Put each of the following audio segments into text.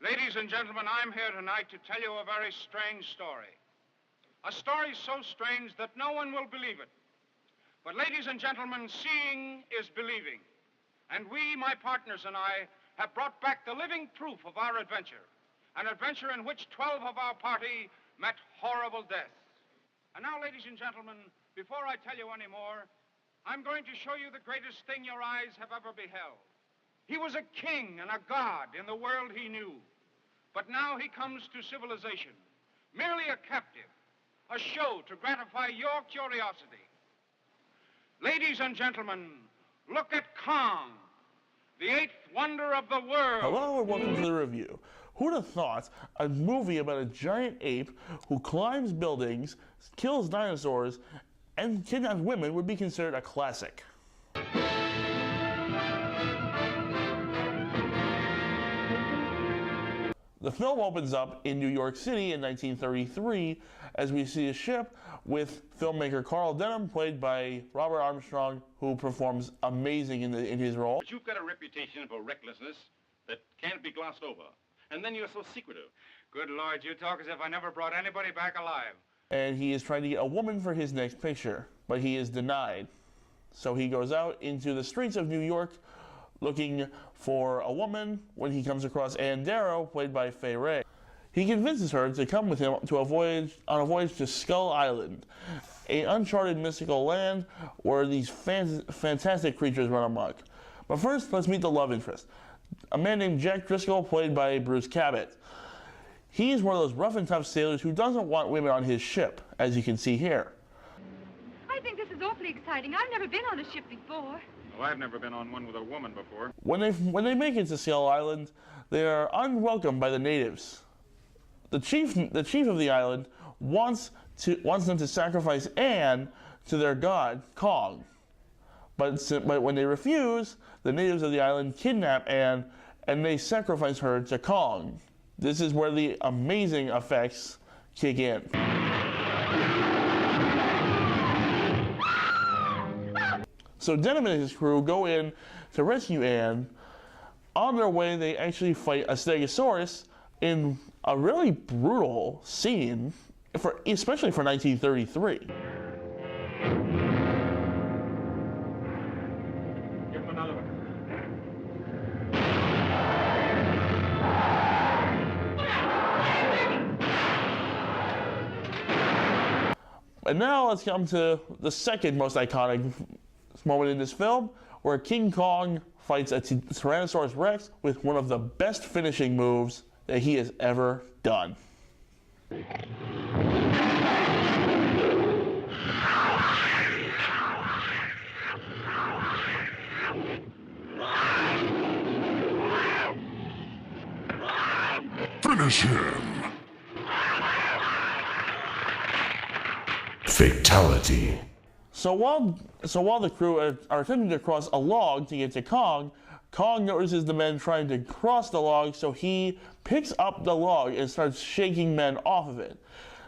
Ladies and gentlemen, I'm here tonight to tell you a very strange story. A story so strange that no one will believe it. But ladies and gentlemen, seeing is believing. And we, my partners and I, have brought back the living proof of our adventure. An adventure in which 12 of our party met horrible death. And now, ladies and gentlemen, before I tell you any more, I'm going to show you the greatest thing your eyes have ever beheld. He was a king and a god in the world he knew. But now he comes to civilization, merely a captive, a show to gratify your curiosity. Ladies and gentlemen, look at Kong, the eighth wonder of the world. Hello and welcome to the review. Who'd have thought a movie about a giant ape who climbs buildings, kills dinosaurs, and kidnaps women would be considered a classic? The film opens up in New York City in 1933 as we see a ship with filmmaker Carl Denham, played by Robert Armstrong, who performs amazing in his role. But you've got a reputation for recklessness that can't be glossed over. And then you're so secretive. Good Lord, you talk as if I never brought anybody back alive. And he is trying to get a woman for his next picture, but he is denied. So he goes out into the streets of New York looking for a woman when he comes across Ann Darrow, played by Fay Wray. He convinces her to come with him on a voyage to Skull Island, an uncharted mystical land where these fantastic creatures run amok. But first, let's meet the love interest, a man named Jack Driscoll, played by Bruce Cabot. He's one of those rough and tough sailors who doesn't want women on his ship, as you can see here. I think this is awfully exciting. I've never been on a ship before. Well, I've never been on one with a woman before. When they make it to Skull Island, they are unwelcomed by the natives. The chief of the island wants them to sacrifice Anne to their god Kong, but when they refuse, the natives of the island kidnap Anne and they sacrifice her to Kong. This is where the amazing effects kick in. So Denham and his crew go in to rescue Anne. On their way, they actually fight a Stegosaurus in a really brutal scene, especially for 1933. Give him another one. And now let's come to the second most iconic moment in this film, where King Kong fights a Tyrannosaurus Rex with one of the best finishing moves that he has ever done. Finish him! Fatality. So while the crew are attempting to cross a log to get to Kong, Kong notices the men trying to cross the log, so he picks up the log and starts shaking men off of it.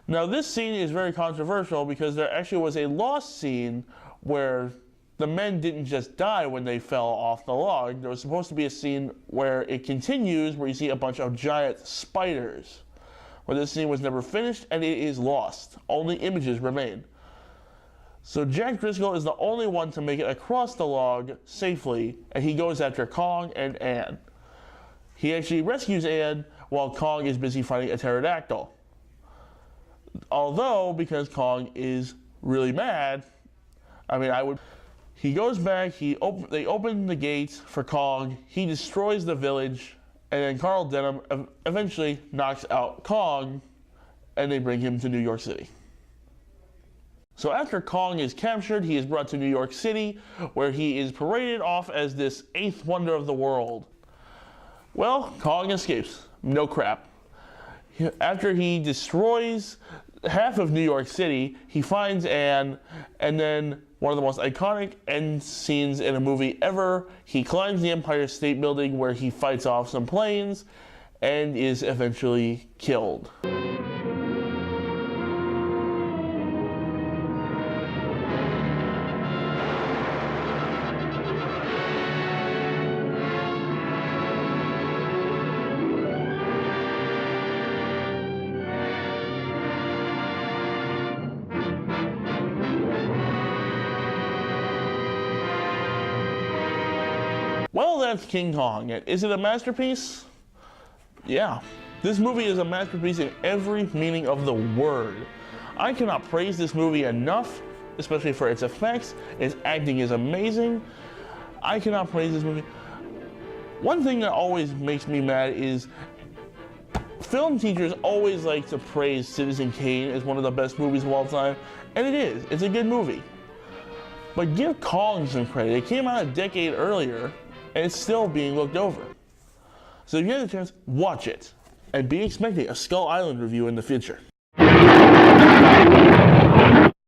Now this scene is very controversial because there actually was a lost scene where the men didn't just die when they fell off the log. There was supposed to be a scene where it continues, where you see a bunch of giant spiders. Well, this scene was never finished and it is lost. Only images remain. So Jack Driscoll is the only one to make it across the log safely, and he goes after Kong and Anne. He actually rescues Anne while Kong is busy fighting a pterodactyl. Although, because Kong is really mad, he goes back, they open the gates for Kong, he destroys the village, and then Carl Denham eventually knocks out Kong, and they bring him to New York City. So after Kong is captured, he is brought to New York City, where he is paraded off as this eighth wonder of the world. Well, Kong escapes. No crap. After he destroys half of New York City, he finds Anne, and then one of the most iconic end scenes in a movie ever, he climbs the Empire State Building where he fights off some planes and is eventually killed. Well, that's King Kong. And is it a masterpiece? Yeah. This movie is a masterpiece in every meaning of the word. I cannot praise this movie enough, especially for its effects. Its acting is amazing. I cannot praise this movie. One thing that always makes me mad is film teachers always like to praise Citizen Kane as one of the best movies of all time, and it is. It's a good movie. But give Kong some credit. It came out a decade earlier, and it's still being looked over. So if you have the chance, watch it, and be expecting a Skull Island review in the future.